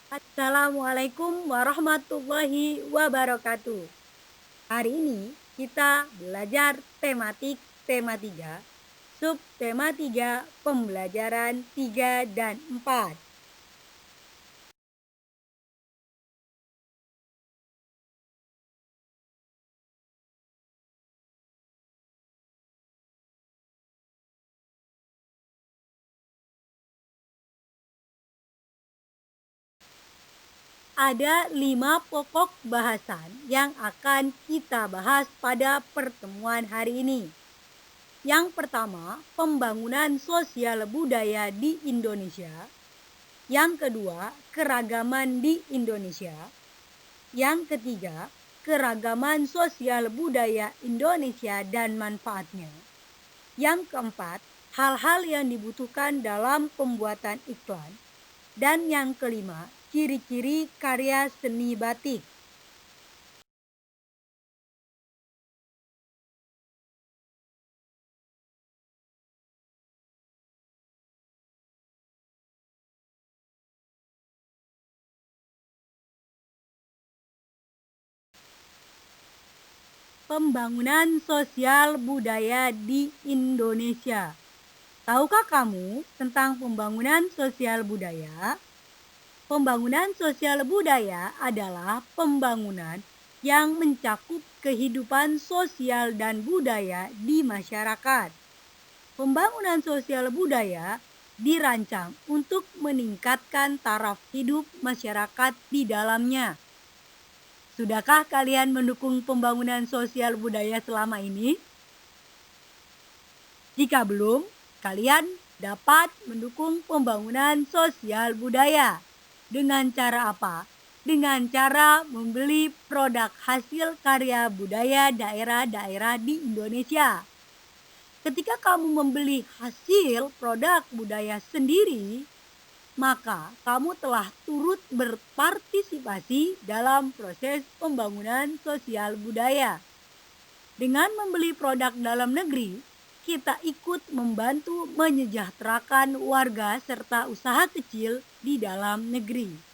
Assalamualaikum warahmatullahi wabarakatuh. Hari ini kita belajar tema 3, subtema 3, pembelajaran 3 dan 4. Ada 5 pokok bahasan yang akan kita bahas pada pertemuan hari ini. Yang pertama, pembangunan sosial budaya di Indonesia. Yang kedua, keragaman di Indonesia. Yang ketiga, keragaman sosial budaya Indonesia dan manfaatnya. Yang keempat, hal-hal yang dibutuhkan dalam pembuatan iklan. Dan yang kelima, ciri-ciri karya seni batik. Pembangunan sosial budaya di Indonesia. Tahukah kamu tentang pembangunan sosial budaya? Pembangunan sosial budaya adalah pembangunan yang mencakup kehidupan sosial dan budaya di masyarakat. Pembangunan sosial budaya dirancang untuk meningkatkan taraf hidup masyarakat di dalamnya. Sudahkah kalian mendukung pembangunan sosial budaya selama ini? Jika belum, kalian dapat mendukung pembangunan sosial budaya. Dengan cara apa? Dengan cara membeli produk hasil karya budaya daerah-daerah di Indonesia. Ketika kamu membeli hasil produk budaya sendiri, maka kamu telah turut berpartisipasi dalam proses pembangunan sosial budaya. Dengan membeli produk dalam negeri, kita ikut membantu menyejahterakan warga serta usaha kecil di dalam negeri.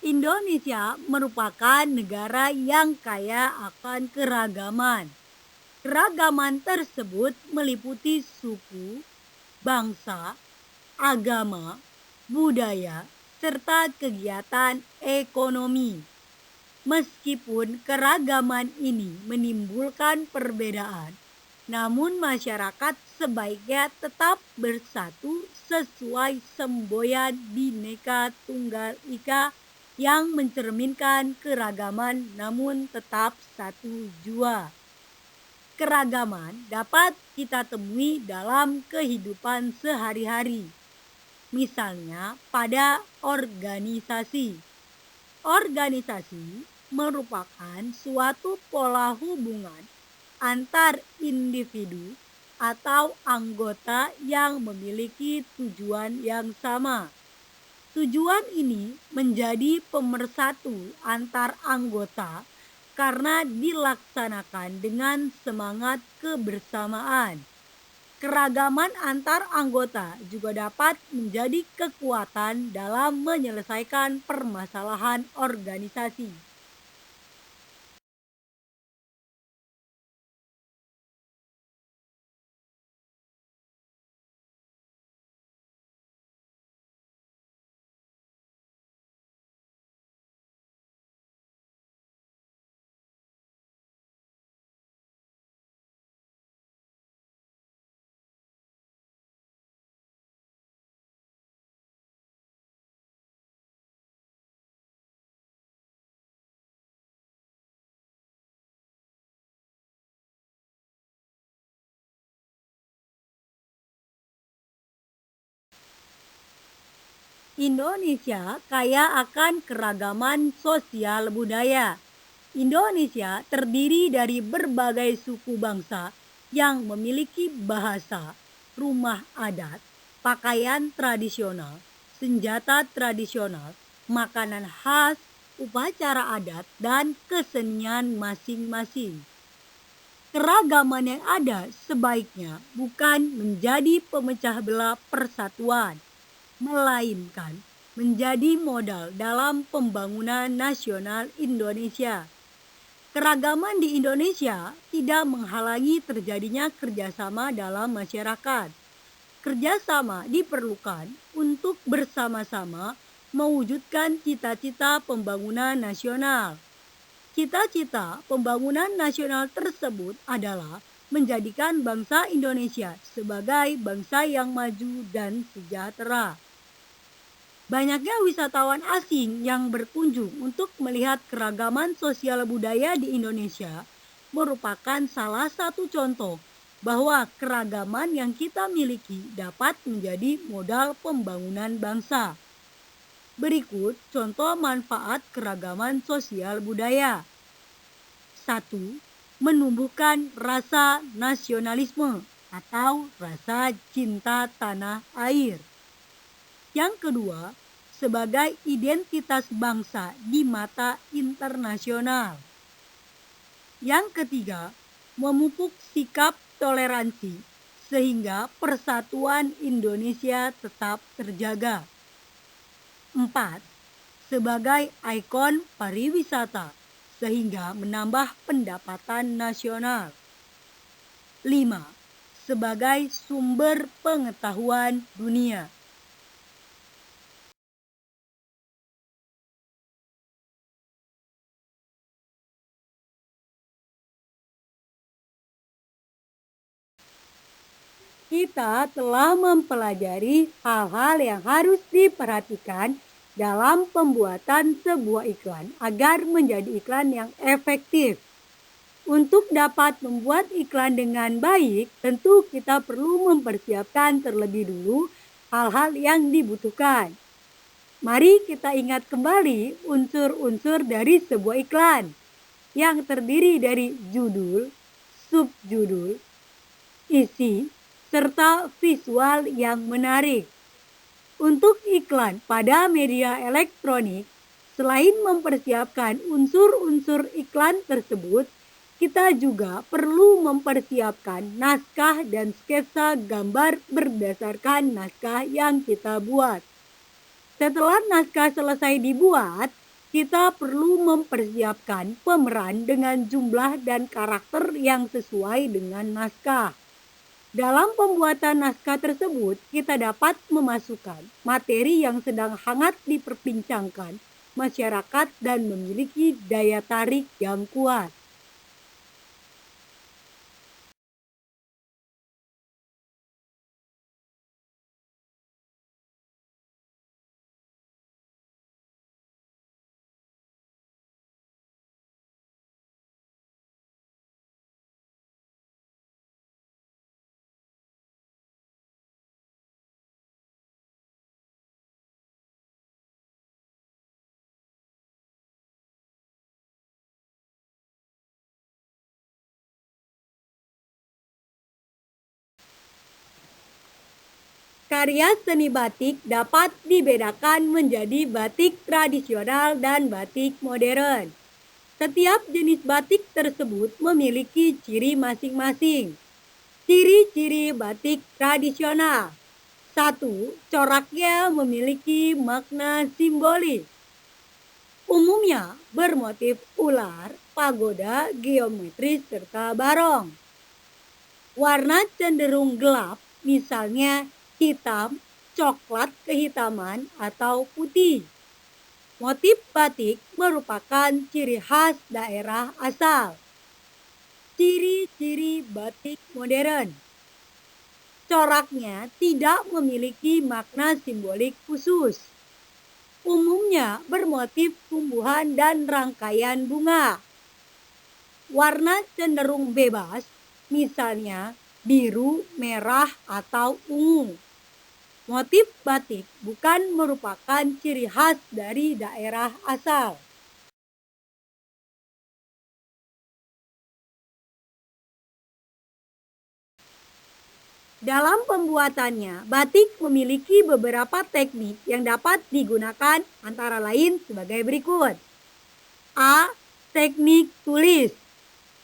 Indonesia merupakan negara yang kaya akan keragaman. Keragaman tersebut meliputi suku, bangsa, agama, budaya, serta kegiatan ekonomi. Meskipun keragaman ini menimbulkan perbedaan, namun masyarakat sebaiknya tetap bersatu sesuai semboyan Bhinneka Tunggal Ika yang mencerminkan keragaman namun tetap satu jua. Keragaman dapat kita temui dalam kehidupan sehari-hari. Misalnya pada organisasi. Organisasi merupakan suatu pola hubungan antar individu atau anggota yang memiliki tujuan yang sama. Tujuan ini menjadi pemersatu antar anggota karena dilaksanakan dengan semangat kebersamaan. Keragaman antar anggota juga dapat menjadi kekuatan dalam menyelesaikan permasalahan organisasi. Indonesia kaya akan keragaman sosial budaya. Indonesia terdiri dari berbagai suku bangsa yang memiliki bahasa, rumah adat, pakaian tradisional, senjata tradisional, makanan khas, upacara adat, dan kesenian masing-masing. Keragaman yang ada sebaiknya bukan menjadi pemecah belah persatuan, melainkan menjadi modal dalam pembangunan nasional Indonesia. Keragaman di Indonesia tidak menghalangi terjadinya kerjasama dalam masyarakat. Kerjasama diperlukan untuk bersama-sama mewujudkan cita-cita pembangunan nasional. Cita-cita pembangunan nasional tersebut adalah menjadikan bangsa Indonesia sebagai bangsa yang maju dan sejahtera. Banyaknya wisatawan asing yang berkunjung untuk melihat keragaman sosial budaya di Indonesia merupakan salah satu contoh bahwa keragaman yang kita miliki dapat menjadi modal pembangunan bangsa. Berikut contoh manfaat keragaman sosial budaya. 1. Menumbuhkan rasa nasionalisme atau rasa cinta tanah air. Yang kedua, sebagai identitas bangsa di mata internasional. Yang ketiga, memupuk sikap toleransi sehingga persatuan Indonesia tetap terjaga. 4. Sebagai ikon pariwisata sehingga menambah pendapatan nasional. 5. Sebagai sumber pengetahuan dunia. Kita telah mempelajari hal-hal yang harus diperhatikan dalam pembuatan sebuah iklan agar menjadi iklan yang efektif. Untuk dapat membuat iklan dengan baik, tentu kita perlu mempersiapkan terlebih dulu hal-hal yang dibutuhkan. Mari kita ingat kembali unsur-unsur dari sebuah iklan yang terdiri dari judul, subjudul, isi, serta visual yang menarik. Untuk iklan pada media elektronik, selain mempersiapkan unsur-unsur iklan tersebut, kita juga perlu mempersiapkan naskah dan sketsa gambar berdasarkan naskah yang kita buat. Setelah naskah selesai dibuat, kita perlu mempersiapkan pemeran dengan jumlah dan karakter yang sesuai dengan naskah. Dalam pembuatan naskah tersebut, kita dapat memasukkan materi yang sedang hangat diperbincangkan masyarakat dan memiliki daya tarik yang kuat. Karya seni batik dapat dibedakan menjadi batik tradisional dan batik modern. Setiap jenis batik tersebut memiliki ciri masing-masing. Ciri-ciri batik tradisional. 1. Coraknya memiliki makna simbolis. Umumnya bermotif ular, pagoda, geometris, serta barong. Warna cenderung gelap, misalnya hitam, coklat kehitaman, atau putih. Motif batik merupakan ciri khas daerah asal. Ciri-ciri batik modern. Coraknya tidak memiliki makna simbolik khusus. Umumnya bermotif tumbuhan dan rangkaian bunga. Warna cenderung bebas, misalnya biru, merah, atau ungu. Motif batik bukan merupakan ciri khas dari daerah asal. Dalam pembuatannya, batik memiliki beberapa teknik yang dapat digunakan antara lain sebagai berikut. A. Teknik tulis,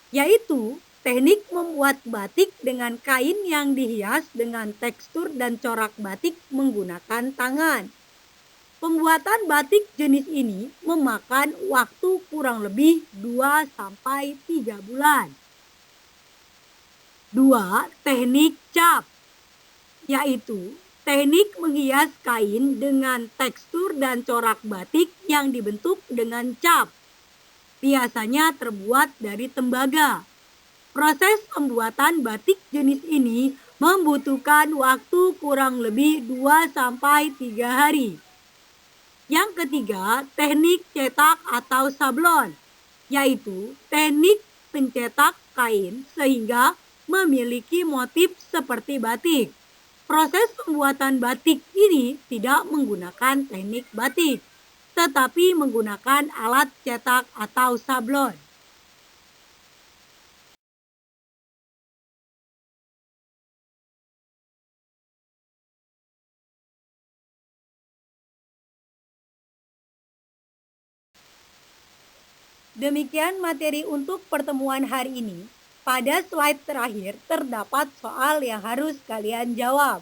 yaitu teknik membuat batik dengan kain yang dihias dengan tekstur dan corak batik menggunakan tangan. Pembuatan batik jenis ini memakan waktu kurang lebih 2-3 bulan. 2. Teknik cap, yaitu teknik menghias kain dengan tekstur dan corak batik yang dibentuk dengan cap. Biasanya terbuat dari tembaga. Proses pembuatan batik jenis ini membutuhkan waktu kurang lebih 2-3 hari. Yang ketiga, teknik cetak atau sablon, yaitu teknik mencetak kain sehingga memiliki motif seperti batik. Proses pembuatan batik ini tidak menggunakan teknik batik, tetapi menggunakan alat cetak atau sablon. Demikian materi untuk pertemuan hari ini. Pada slide terakhir terdapat soal yang harus kalian jawab.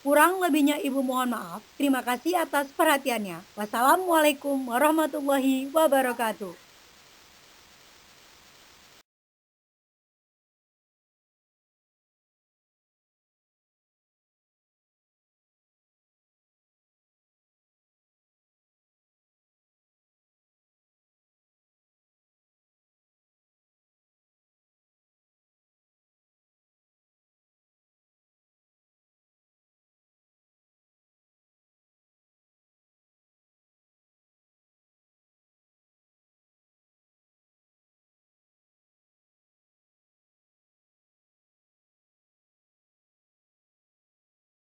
Kurang lebihnya Ibu mohon maaf. Terima kasih atas perhatiannya. Wassalamualaikum warahmatullahi wabarakatuh.